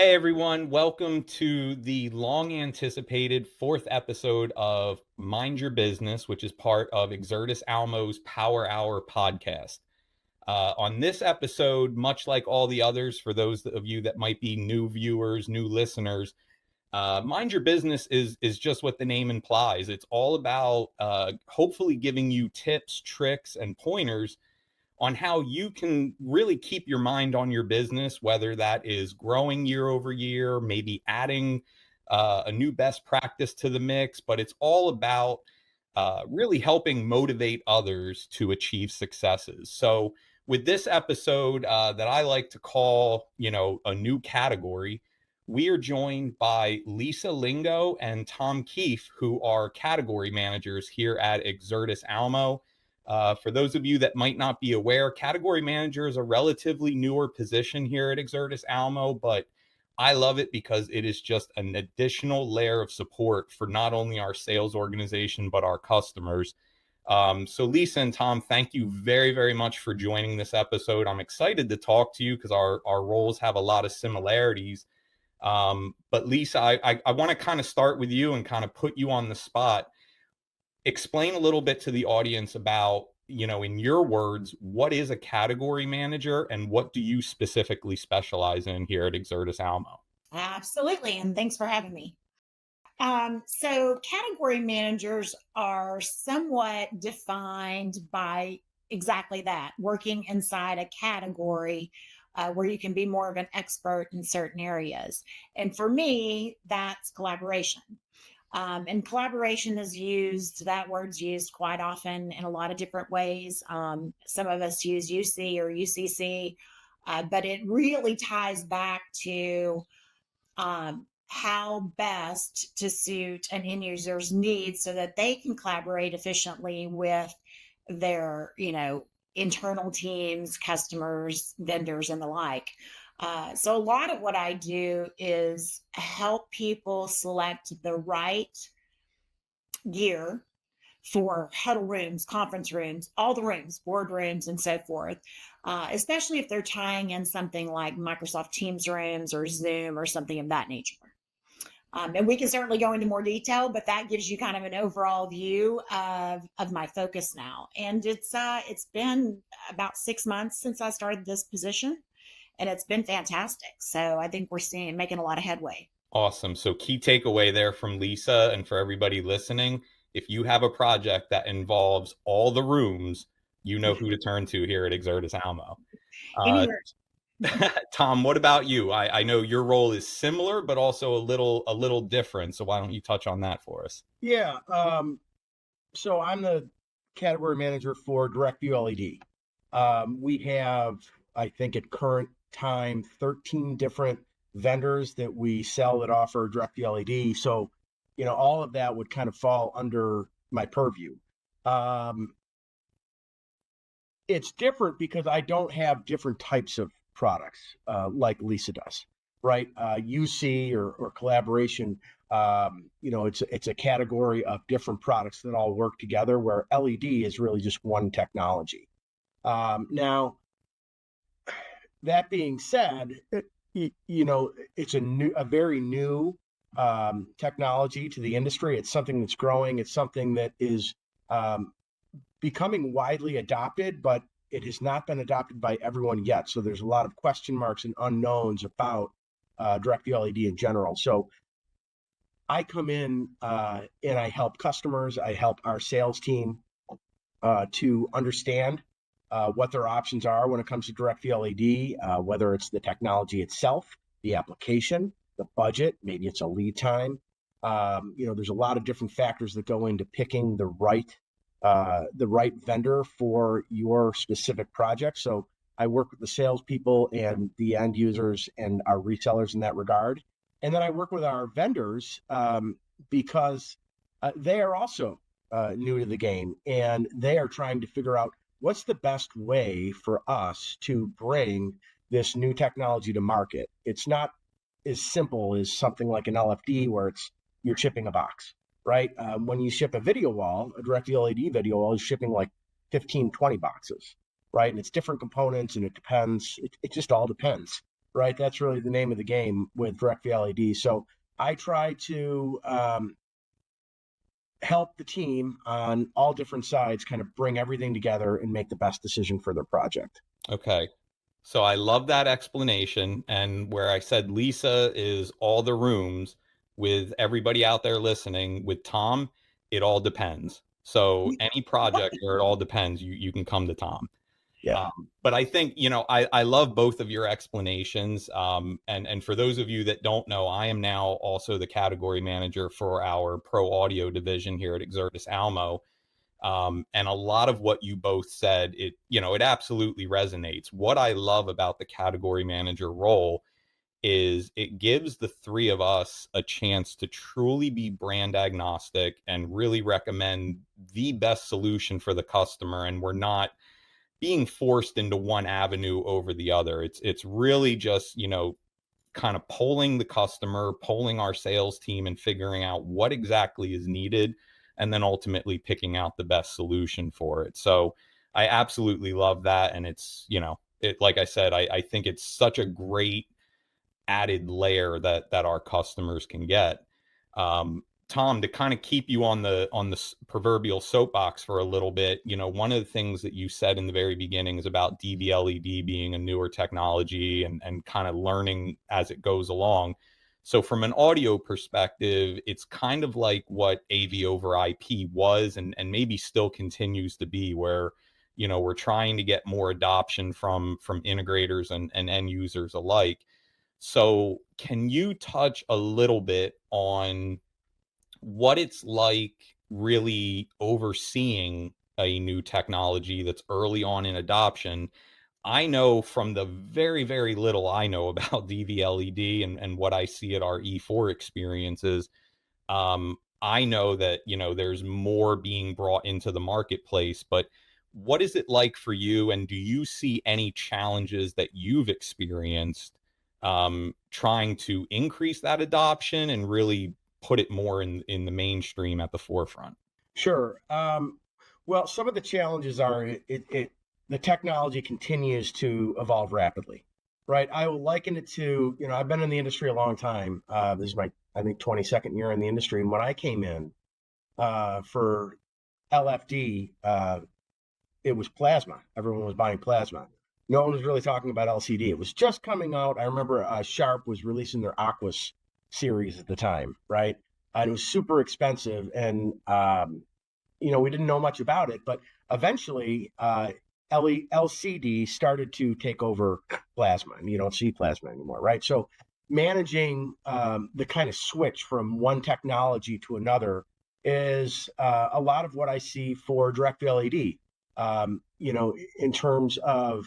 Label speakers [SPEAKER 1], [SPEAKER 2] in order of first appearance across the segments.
[SPEAKER 1] Hey everyone, welcome to the long anticipated fourth episode of Mind Your Business, which is part of EXERTIS Almo's Power Hour podcast. On this episode, much like all the others, for those of you that might be new viewers, new listeners, Mind Your Business is just what the name implies. It's all about hopefully giving you tips, tricks, and pointers on how you can really keep your mind on your business, whether that is growing year over year, maybe adding a new best practice to the mix, but it's all about really helping motivate others to achieve successes. So with this episode that I like to call, a new category, we are joined by Lisa Lingo and Tom Keefe, who are category managers here at EXERTIS Almo. For those of you that might not be aware, category manager is a relatively newer position here at EXERTIS Almo, but I love it because it is just an additional layer of support for not only our sales organization, but our customers. So Lisa and Tom, thank you very, very much for joining this episode. I'm excited to talk to you because our roles have a lot of similarities. But Lisa, I want to kind of start with you and kind of put you on the spot. Explain a little bit to the audience about, in your words, what is a category manager and what do you specifically specialize in here at EXERTIS Almo?
[SPEAKER 2] Absolutely. And thanks for having me. So, category managers are somewhat defined by exactly that, working inside a category where you can be more of an expert in certain areas. And for me, that's collaboration. And collaboration is used, that word's used quite often in a lot of different ways. Some of us use UC or UCC, but it really ties back to how best to suit an end user's needs so that they can collaborate efficiently with their, internal teams, customers, vendors, and the like. So a lot of what I do is help people select the right gear for huddle rooms, conference rooms, all the rooms, board rooms, and so forth, especially if they're tying in something like Microsoft Teams rooms or Zoom or something of that nature. And we can certainly go into more detail, but that gives you kind of an overall view of my focus now. And it's been about 6 months since I started this position, and it's been fantastic. So I think we're making a lot of headway.
[SPEAKER 1] Awesome. So key takeaway there from Lisa and for everybody listening, if you have a project that involves all the rooms, you know who to turn to here at EXERTIS Almo. Uh,
[SPEAKER 2] Anywhere.
[SPEAKER 1] Tom, what about you? I know your role is similar, but also a little different. So why don't you touch on that for us?
[SPEAKER 3] Yeah. So I'm the category manager for DirectView LED. We have, I think at current time, 13 different vendors that we sell that offer DirectView LED. So, all of that would kind of fall under my purview. It's different because I don't have different types of products like Lisa does, right? UC or collaboration, it's a category of different products that all work together, where LED is really just one technology. Now, that being said, it's a very new technology to the industry. It's something that's growing. It's something that is becoming widely adopted, but it has not been adopted by everyone yet. So there's a lot of question marks and unknowns about DirectView LED in general. So I come in and I help customers. I help our sales team to understand what their options are when it comes to DirectView LED, whether it's the technology itself, the application, the budget, maybe it's a lead time. There's a lot of different factors that go into picking the right vendor for your specific project. So I work with the salespeople and the end users and our resellers in that regard. And then I work with our vendors because they are also new to the game, and they are trying to figure out what's the best way for us to bring this new technology to market. It's not as simple as something like an LFD where you're shipping a box, right? When you ship a video wall, a DirectView LED video wall is shipping like 15, 20 boxes, right? And it's different components, and it depends. It just all depends. right? That's really the name of the game with direct VLED. So I try to help the team on all different sides kind of bring everything together and make the best decision for their project.
[SPEAKER 1] Okay. So I love that explanation. And where I said Lisa is all the rooms, with everybody out there listening, with Tom, it all depends. So any project where it all depends, you can come to Tom.
[SPEAKER 3] Yeah.
[SPEAKER 1] But I think, I love both of your explanations. And for those of you that don't know, I am now also the category manager for our pro audio division here at EXERTIS Almo. And a lot of what you both said, it absolutely resonates. What I love about the category manager role is it gives the three of us a chance to truly be brand agnostic and really recommend the best solution for the customer. And we're not being forced into one avenue over the other. It's really just, kind of polling the customer, polling our sales team, and figuring out what exactly is needed, and then ultimately picking out the best solution for it. So I absolutely love that. And it's, like I said, I think it's such a great added layer that our customers can get. Tom, to kind of keep you on the proverbial soapbox for a little bit, one of the things that you said in the very beginning is about DVLED being a newer technology and kind of learning as it goes along. So from an audio perspective, it's kind of like what AV over IP was, and maybe still continues to be, where we're trying to get more adoption from integrators and end users alike. So can you touch a little bit on what it's like really overseeing a new technology that's early on in adoption? I know from the very, very little I know about DVLED and what I see at our E4 experiences, I know that, there's more being brought into the marketplace, but what is it like for you? And do you see any challenges that you've experienced trying to increase that adoption and really put it more in the mainstream at the forefront?
[SPEAKER 3] Sure. Well, some of the challenges are the technology continues to evolve rapidly, right? I will liken it to, I've been in the industry a long time. This is my, I think, 22nd year in the industry. And when I came in for LFD, it was plasma. Everyone was buying plasma. No one was really talking about LCD. It was just coming out. I remember Sharp was releasing their Aquas series at the time, right? And it was super expensive. And, we didn't know much about it. But eventually, LCD started to take over plasma, and you don't see plasma anymore, right? So managing the kind of switch from one technology to another is a lot of what I see for direct LED. In terms of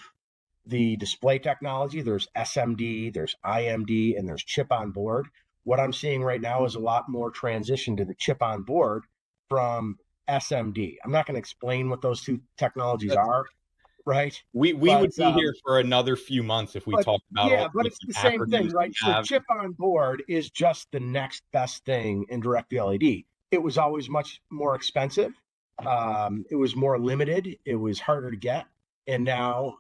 [SPEAKER 3] the display technology, there's SMD, there's IMD, and there's chip on board. What I'm seeing right now is a lot more transition to the chip on board from SMD. I'm not going to explain what those two technologies are, right?
[SPEAKER 1] We would be here for another few months if we talked about all
[SPEAKER 3] but it's the same thing, right? So chip on board is just the next best thing in direct LED. It was always much more expensive. It was more limited. It was harder to get. And now,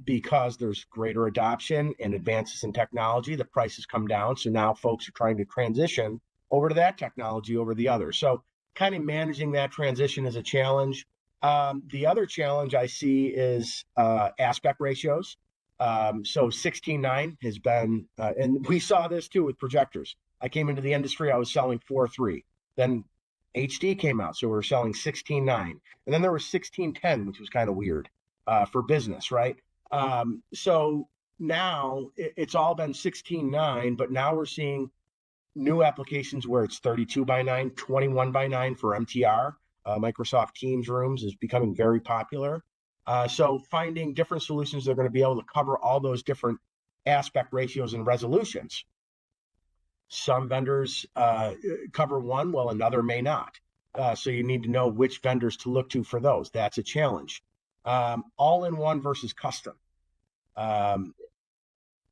[SPEAKER 3] because there's greater adoption and advances in technology, the prices come down. So now folks are trying to transition over to that technology over the other. So kind of managing that transition is a challenge. The other challenge I see is aspect ratios. So 16:9 has been, and we saw this too with projectors. I came into the industry, I was selling 4:3. Then HD came out, so we were selling 16:9. And then there was 16:10, which was kind of weird for business, right? So now it's all been 16:9, but now we're seeing new applications where it's 32:9, 21:9 for MTR. Microsoft Teams rooms is becoming very popular. So finding different solutions that are going to be able to cover all those different aspect ratios and resolutions. Some vendors cover one, while another may not. So you need to know which vendors to look to for those. That's a challenge. All-in-one versus custom.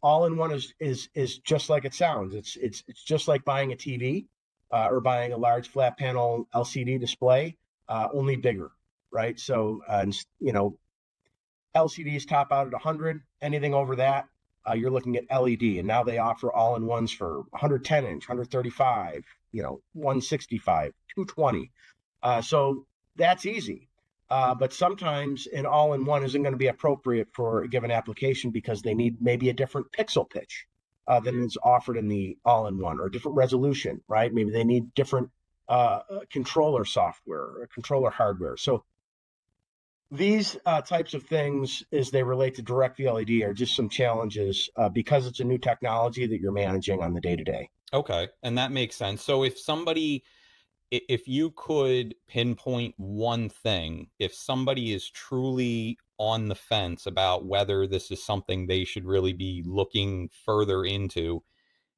[SPEAKER 3] All-in-one is just like it sounds. It's just like buying a TV or buying a large flat panel LCD display, only bigger, right? So LCDs top out at 100. Anything over that you're looking at LED, and now they offer all-in-ones for 110 inch, 135, 165, 220. So that's easy. But sometimes an all-in-one isn't going to be appropriate for a given application because they need maybe a different pixel pitch than is offered in the all-in-one, or a different resolution, right? Maybe they need different controller software or controller hardware. So these types of things, as they relate to direct VLED, are just some challenges because it's a new technology that you're managing on the day-to-day.
[SPEAKER 1] Okay, and that makes sense. So if you could pinpoint one thing, if somebody is truly on the fence about whether this is something they should really be looking further into,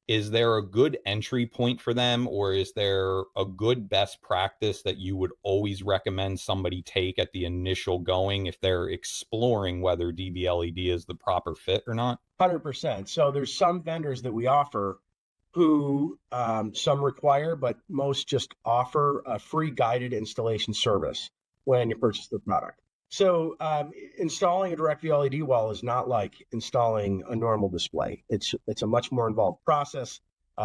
[SPEAKER 1] is there a good entry point for them, or is there a good best practice that you would always recommend somebody take at the initial going if they're exploring whether DVLED is the proper fit or not?
[SPEAKER 3] 100%. So there's some vendors that we offer who some require, but most just offer a free guided installation service when you purchase the product. So installing a direct VLED wall is not like installing a normal display. It's a much more involved process.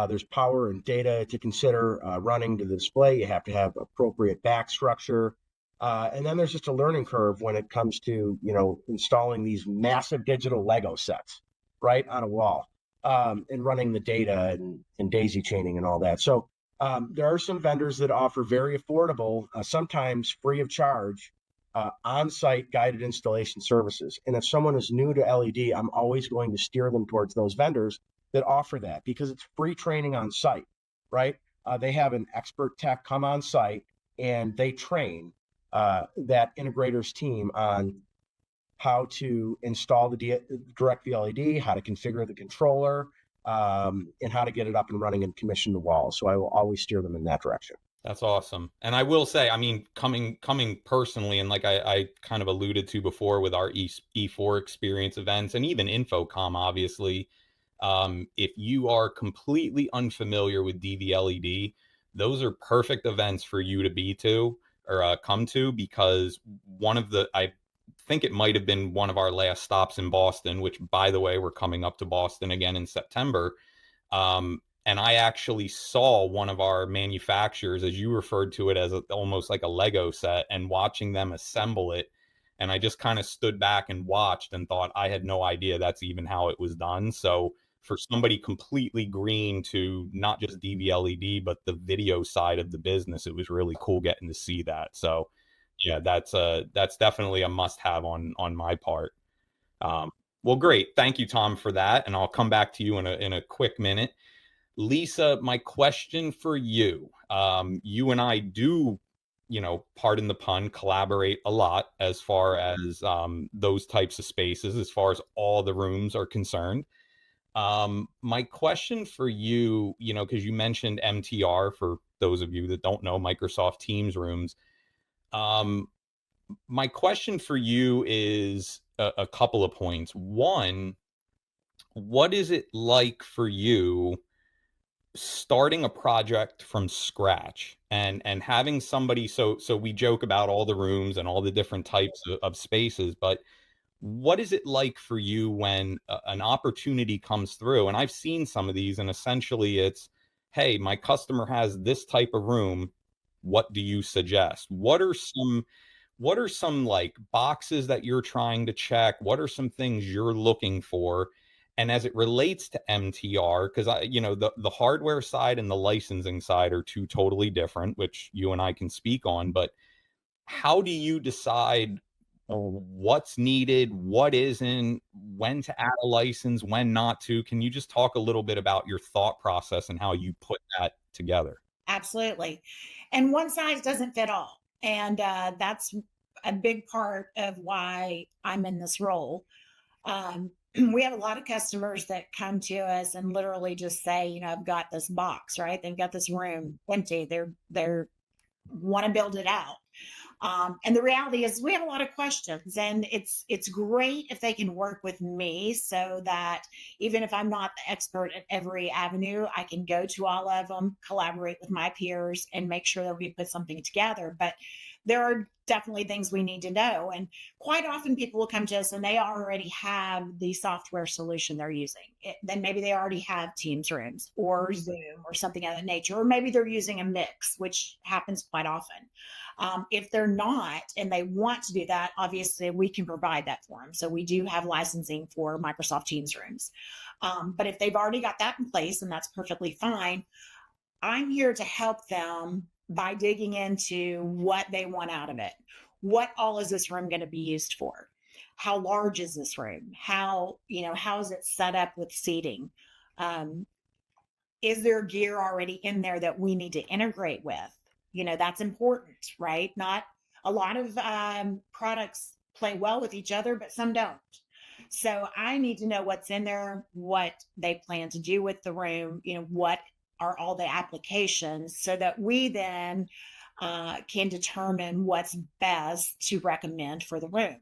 [SPEAKER 3] There's power and data to consider running to the display. You have to have appropriate back structure. And then there's just a learning curve when it comes to, installing these massive digital Lego sets, right, on a wall, and running the data and daisy chaining and all that. So there are some vendors that offer very affordable, sometimes free of charge, on-site guided installation services. And if someone is new to LED, I'm always going to steer them towards those vendors that offer that, because it's free training on site, right? They have an expert tech come on site and they train that integrator's team on how to install the direct VLED, how to configure the controller, and how to get it up and running and commission the wall. So I will always steer them in that direction.
[SPEAKER 1] That's awesome. And I will say, I mean, coming personally, and like I kind of alluded to before with our E4 experience events and even InfoComm, obviously, if you are completely unfamiliar with DVLED, those are perfect events for you to be to or come to, because I think it might have been one of our last stops in Boston, which, by the way, we're coming up to Boston again in September. And I actually saw one of our manufacturers, as you referred to it, as almost like a Lego set, and watching them assemble it. And I just kind of stood back and watched and thought, I had no idea that's even how it was done. So for somebody completely green to not just DVLED, but the video side of the business, it was really cool getting to see that. So yeah, that's definitely a must-have on my part. Well, great. Thank you, Tom, for that. And I'll come back to you in a quick minute. Lisa, my question for you, you and I do, pardon the pun, collaborate a lot as far as those types of spaces, as far as all the rooms are concerned. My question for you, because you mentioned MTR, for those of you that don't know, Microsoft Teams rooms. My question for you is a couple of points. One, what is it like for you starting a project from scratch and having somebody, so we joke about all the rooms and all the different types of spaces, but what is it like for you when an opportunity comes through? And I've seen some of these, and essentially it's, hey, my customer has this type of room, what do you suggest? What are some like boxes that you're trying to check? What are some things you're looking for? And as it relates to MTR, because the hardware side and the licensing side are two totally different, which you and I can speak on, but how do you decide what's needed, what isn't, when to add a license, when not to? Can you just talk a little bit about your thought process and how you put that together?
[SPEAKER 2] Absolutely. And one size doesn't fit all. And that's a big part of why I'm in this role. We have a lot of customers that come to us and literally just say, I've got this box, right? They've got this room empty. They're want to build it out. And the reality is we have a lot of questions, and it's great if they can work with me so that even if I'm not the expert at every avenue, I can go to all of them, collaborate with my peers, and make sure that we put something together. But there are definitely things we need to know. And quite often people will come to us and they already have the software solution they're using. Then maybe they already have Teams rooms or Zoom or something of that nature, or maybe they're using a mix, which happens quite often. If they're not and they want to do that, obviously we can provide that for them. So we do have licensing for Microsoft Teams rooms. But if they've already got that in place, and that's perfectly fine, I'm here to help them by digging into what they want out of it. What all is this room going to be used for? How large is this room? How is it set up with seating? Is there gear already in there that we need to integrate with? That's important, right? Not a lot of products play well with each other, but some don't. So I need to know what's in there, what they plan to do with the room, what are all the applications, so that we then can determine what's best to recommend for the room.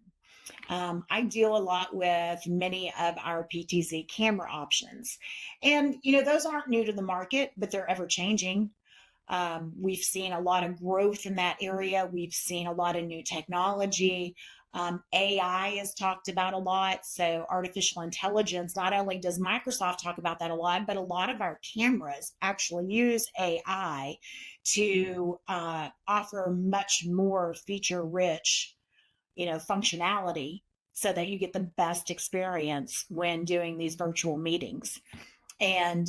[SPEAKER 2] I deal a lot with many of our PTZ camera options. And, those aren't new to the market, but they're ever changing. We've seen a lot of growth in that area. We've seen a lot of new technology. AI is talked about a lot. So artificial intelligence, not only does Microsoft talk about that a lot, but a lot of our cameras actually use AI to offer much more feature rich, functionality, so that you get the best experience when doing these virtual meetings. And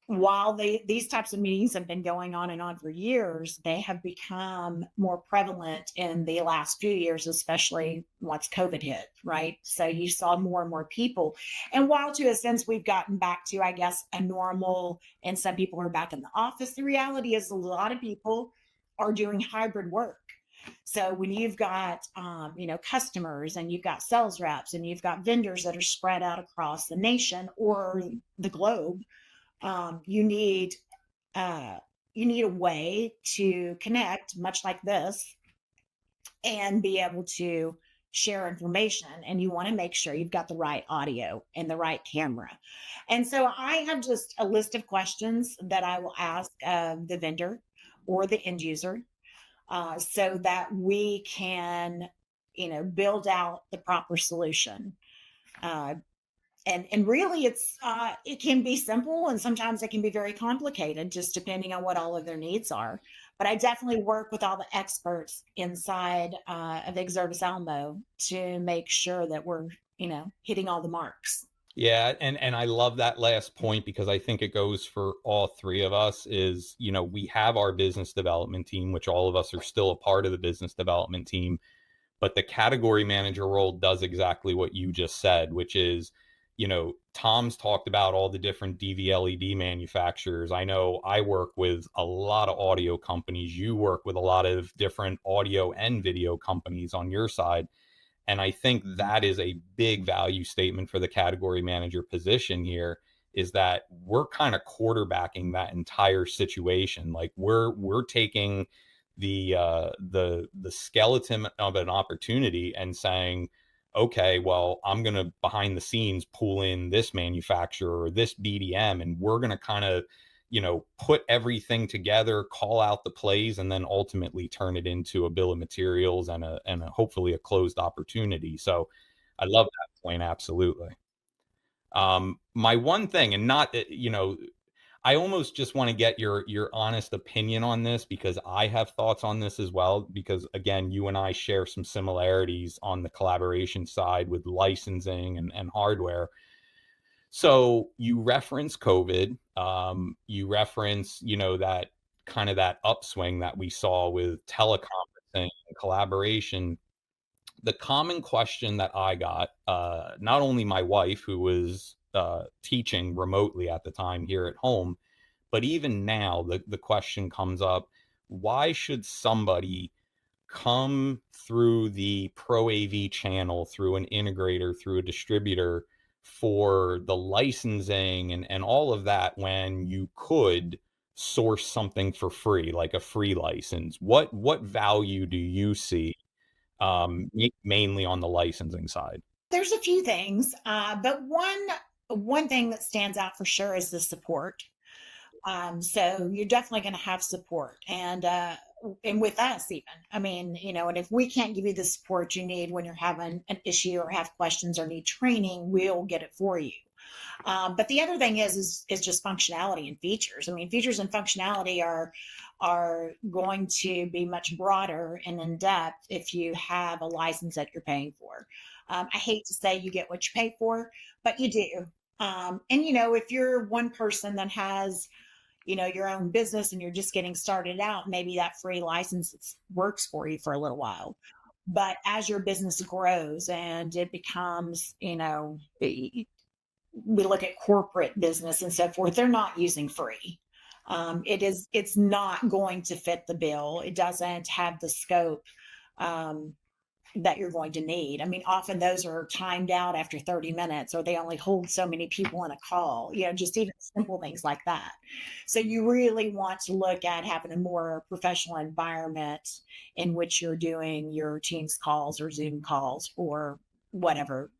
[SPEAKER 2] while these types of meetings have been going on and on for years, they have become more prevalent in the last few years, especially once COVID hit, right? So you saw more and more people. And while to a sense we've gotten back to, I guess, a normal, and some people are back in the office, the reality is a lot of people are doing hybrid work. So when you've got, customers, and you've got sales reps, and you've got vendors that are spread out across the nation or the globe, you need a way to connect, much like this, and be able to share information. And you want to make sure you've got the right audio and the right camera. And so I have just a list of questions that I will ask the vendor or the end user, so that we can, build out the proper solution. And really, it can be simple, and sometimes it can be very complicated, just depending on what all of their needs are. But I definitely work with all the experts inside of EXERTIS Almo to make sure that we're, hitting all the marks.
[SPEAKER 1] Yeah, and I love that last point, because I think it goes for all three of us. Is, we have our business development team, which all of us are still a part of the business development team, but the category manager role does exactly what you just said, which is, Tom's talked about all the different DVLED manufacturers. I know I work with a lot of audio companies. You work with a lot of different audio and video companies on your side. And I think that is a big value statement for the category manager position here, is that we're kind of quarterbacking that entire situation. Like we're taking the skeleton of an opportunity and saying, okay, well, I'm going to behind the scenes pull in this manufacturer or this BDM, and we're going to kind of, put everything together, call out the plays, and then ultimately turn it into a bill of materials and hopefully a closed opportunity. So I love that point. Absolutely. My one thing, and not, I almost just want to get your honest opinion on this, because I have thoughts on this as well, because again, you and I share some similarities on the collaboration side with licensing and hardware. So you reference COVID, you reference, that kind of that upswing that we saw with teleconferencing and collaboration. The common question that I got, not only my wife, who was teaching remotely at the time here at home, but even now, the question comes up: why should somebody come through the Pro AV channel, through an integrator, through a distributor, for the licensing and all of that, when you could source something for free, like a free license? What value do you see, mainly on the licensing side?
[SPEAKER 2] There's a few things, but one thing that stands out for sure is the support. So you're definitely going to have support. And and with us even, I mean, and if we can't give you the support you need when you're having an issue or have questions or need training, we'll get it for you. But the other thing is just functionality and features. I mean, features and functionality are going to be much broader and in depth if you have a license that you're paying for. I hate to say you get what you pay for, but you do. And if you're one person that has your own business and you're just getting started out, maybe that free license works for you for a little while. But as your business grows and it becomes, we look at corporate business and so forth, they're not using free. It's not going to fit the bill. It doesn't have the scope that you're going to need. I mean, often those are timed out after 30 minutes, or they only hold so many people in a call, just even simple things like that. So you really want to look at having a more professional environment in which you're doing your Teams calls or Zoom calls or whatever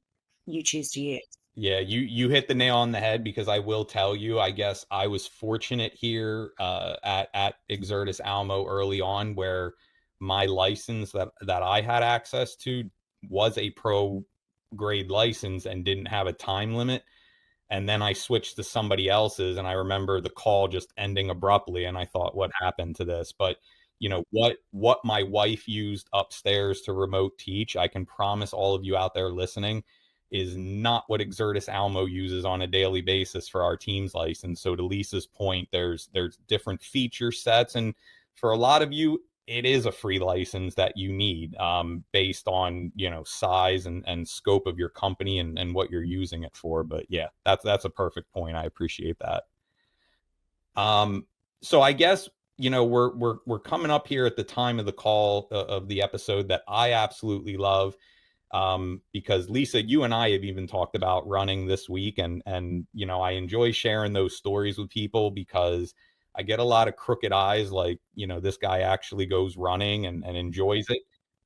[SPEAKER 2] you choose to use.
[SPEAKER 1] Yeah, you hit the nail on the head, because I will tell you, I guess I was fortunate here at EXERTIS Almo early on, where my license that I had access to was a pro grade license and didn't have a time limit. And then I switched to somebody else's, and I remember the call just ending abruptly, and I thought, what happened to this? But what my wife used upstairs to remote teach, I can promise all of you out there listening, is not what EXERTIS Almo uses on a daily basis for our Teams license. So to Lisa's point, there's different feature sets, and for a lot of you, it is a free license that you need, based on size and scope of your company and what you're using it for. But yeah, that's a perfect point. I appreciate that. So I guess we're coming up here at the time of the call of the episode that I absolutely love, because Lisa, you and I have even talked about running this week, and I enjoy sharing those stories with people, because I get a lot of crooked eyes, like, this guy actually goes running and enjoys it.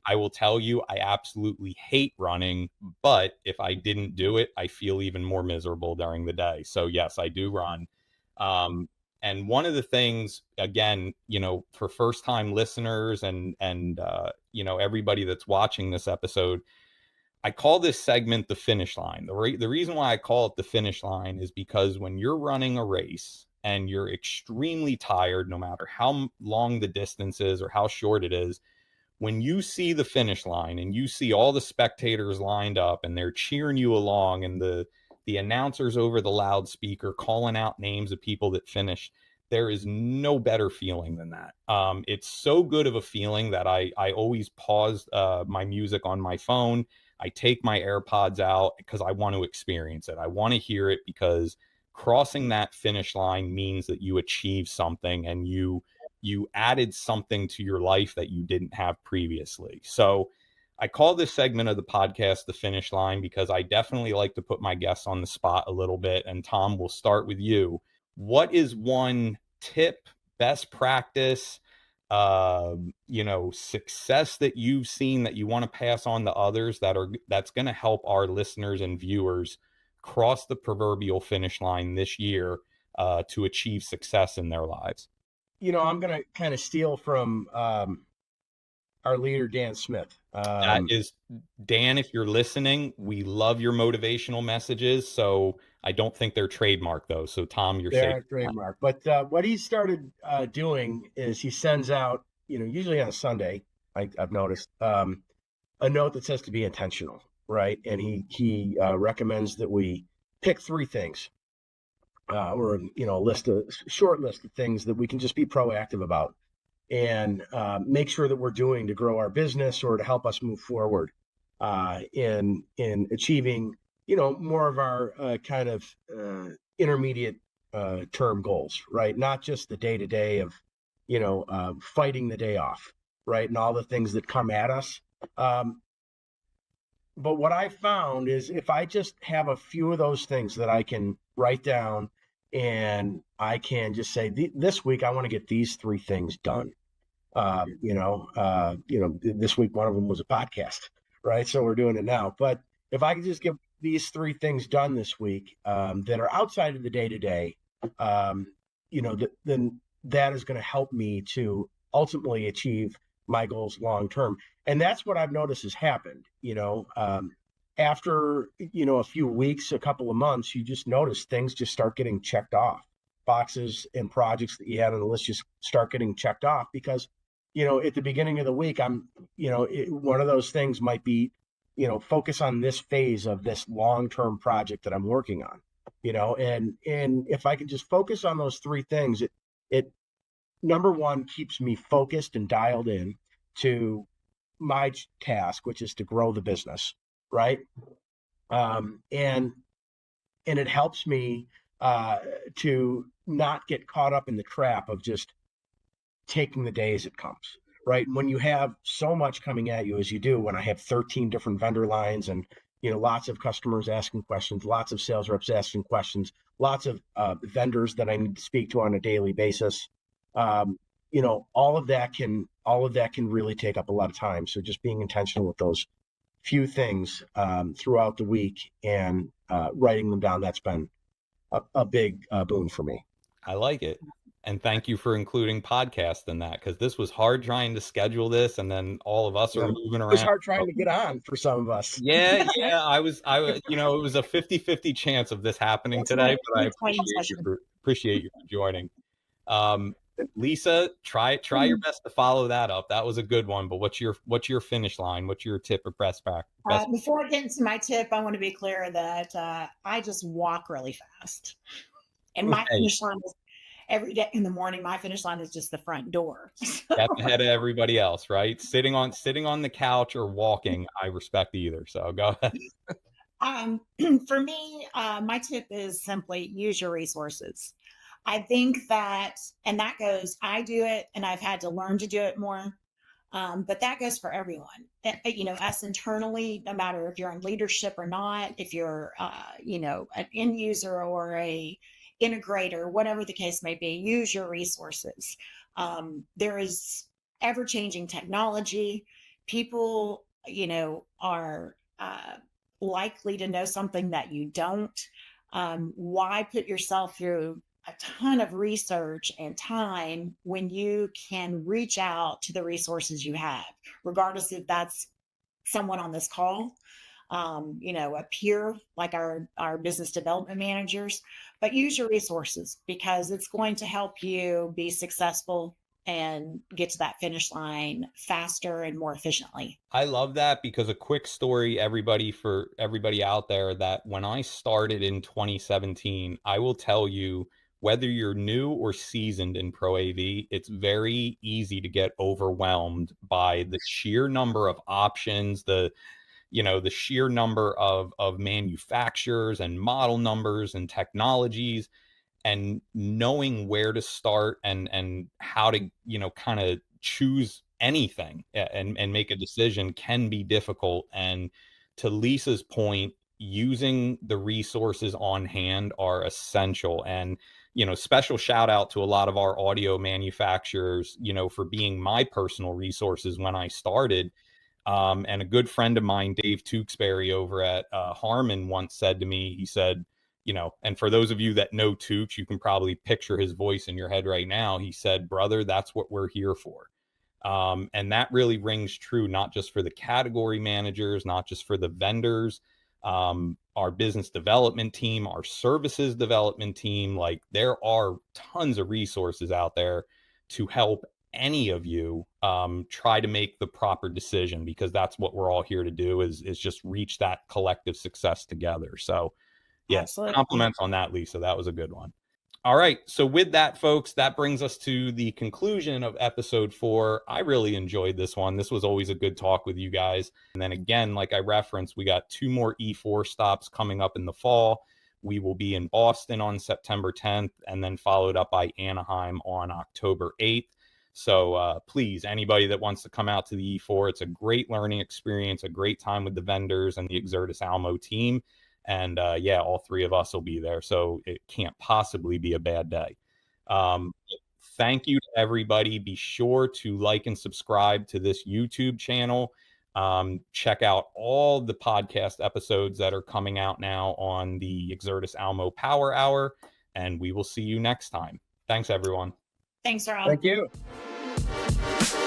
[SPEAKER 1] I will tell you, I absolutely hate running, but if I didn't do it, I feel even more miserable during the day. So yes, I do run. And one of the things, again, for first time listeners and everybody that's watching this episode, I call this segment the finish line. The reason why I call it the finish line is because when you're running a race and you're extremely tired, no matter how long the distance is or how short it is, when you see the finish line and you see all the spectators lined up and they're cheering you along, and the announcers over the loudspeaker calling out names of people that finished, there is no better feeling than that. It's so good of a feeling that I always pause my music on my phone. I take my AirPods out because I want to experience it. I want to hear it, because crossing that finish line means that you achieve something, and you added something to your life that you didn't have previously. So I call this segment of the podcast the finish line, because I definitely like to put my guests on the spot a little bit. And Tom, we'll start with you. What is one tip, best practice, success that you've seen that you want to pass on to others that's going to help our listeners and viewers cross the proverbial finish line this year, to achieve success in their lives?
[SPEAKER 3] I'm going to kind of steal from our leader, Dan Smith.
[SPEAKER 1] That is, Dan, if you're listening, we love your motivational messages. So I don't think they're trademarked, though. So Tom, you're safe.
[SPEAKER 3] They're trademarked. But what he started doing is he sends out, usually on a Sunday, I've noticed, a note that says to be intentional, right? And he recommends that we pick 3 things, or a short list of things that we can just be proactive about, and make sure that we're doing to grow our business or to help us move forward in achieving more of our kind of intermediate term goals, right? Not just the day-to-day of fighting the day off, right? And all the things that come at us. But what I found is, if I just have a few of those things that I can write down, and I can just say, this week I want to get these 3 things done. This week one of them was a podcast, right? So we're doing it now. But if I can just get these 3 things done this week, that are outside of the day to day, then that is going to help me to ultimately achieve my goals long term. And that's what I've noticed has happened. After a few weeks, a couple of months, you just notice things just start getting checked off. Boxes and projects that you had on the list just start getting checked off because at the beginning of the week, one of those things might be focus on this phase of this long-term project that I'm working on, and if I can just focus on those three things, it number one keeps me focused and dialed in to my task, which is to grow the business, right? And it helps me to not get caught up in the trap of just taking the day as it comes, right? When you have so much coming at you as you do, when I have 13 different vendor lines and lots of customers asking questions, lots of sales reps asking questions, lots of vendors that I need to speak to on a daily basis, all of that can really take up a lot of time. So just being intentional with those few things throughout the week and writing them down, that's been a big boon for me.
[SPEAKER 1] I like it. And thank you for including podcast in that, because this was hard trying to schedule this, and then all of us are moving around.
[SPEAKER 3] It was hard trying to get on for some of us.
[SPEAKER 1] Yeah. I was, it was a 50-50 chance of this happening today, but I appreciate you for joining. Lisa, try your best to follow that up. That was a good one, but what's your finish line? What's your tip or best back?
[SPEAKER 2] Before I get into my tip, I want to be clear that I just walk really fast, and my finish line is every day in the morning. My finish line is just the front door.
[SPEAKER 1] That's ahead of everybody else, right? Sitting on the couch or walking, I respect either. So go ahead.
[SPEAKER 2] For me, my tip is simply use your resources. I think that, and that goes, I do it and I've had to learn to do it more. But that goes for everyone, us internally, no matter if you're in leadership or not, if you're, an end user or a integrator, whatever the case may be, use your resources. There is ever-changing technology. People, are likely to know something that you don't. Why put yourself through a ton of research and time when you can reach out to the resources you have, regardless if that's someone on this call, a peer like our business development managers, but use your resources because it's going to help you be successful and get to that finish line faster and more efficiently.
[SPEAKER 1] I love that, because a quick story, for everybody out there, that when I started in 2017, I will tell you, whether you're new or seasoned in Pro AV, it's very easy to get overwhelmed by the sheer number of options, the sheer number of manufacturers and model numbers and technologies, and knowing where to start and how to, kind of choose anything and make a decision can be difficult. And to Lisa's point, using the resources on hand are essential. And special shout out to a lot of our audio manufacturers, for being my personal resources when I started. And a good friend of mine, Dave Tewksbury over at Harman, once said to me, he said, and for those of you that know Tewks, you can probably picture his voice in your head right now. He said, brother, that's what we're here for. And that really rings true, not just for the category managers, not just for the vendors, our business development team, our services development team. Like, there are tons of resources out there to help any of you try to make the proper decision, because that's what we're all here to do, is just reach that collective success together. So yes, compliments on that, Lisa. That was a good one. All right. So with that, folks, that brings us to the conclusion of episode 4. I really enjoyed this one. This was always a good talk with you guys. And then again, like I referenced, we got 2 more E4 stops coming up in the fall. We will be in Boston on September 10th, and then followed up by Anaheim on October 8th. So please, anybody that wants to come out to the E4, it's a great learning experience, a great time with the vendors and the EXERTIS Almo team. And all 3 of us will be there. So it can't possibly be a bad day. Thank you to everybody. Be sure to like and subscribe to this YouTube channel. Check out all the podcast episodes that are coming out now on the EXERTIS Almo Power Hour. And we will see you next time. Thanks, everyone.
[SPEAKER 2] Thanks, Rob.
[SPEAKER 3] Thank you.
[SPEAKER 2] you.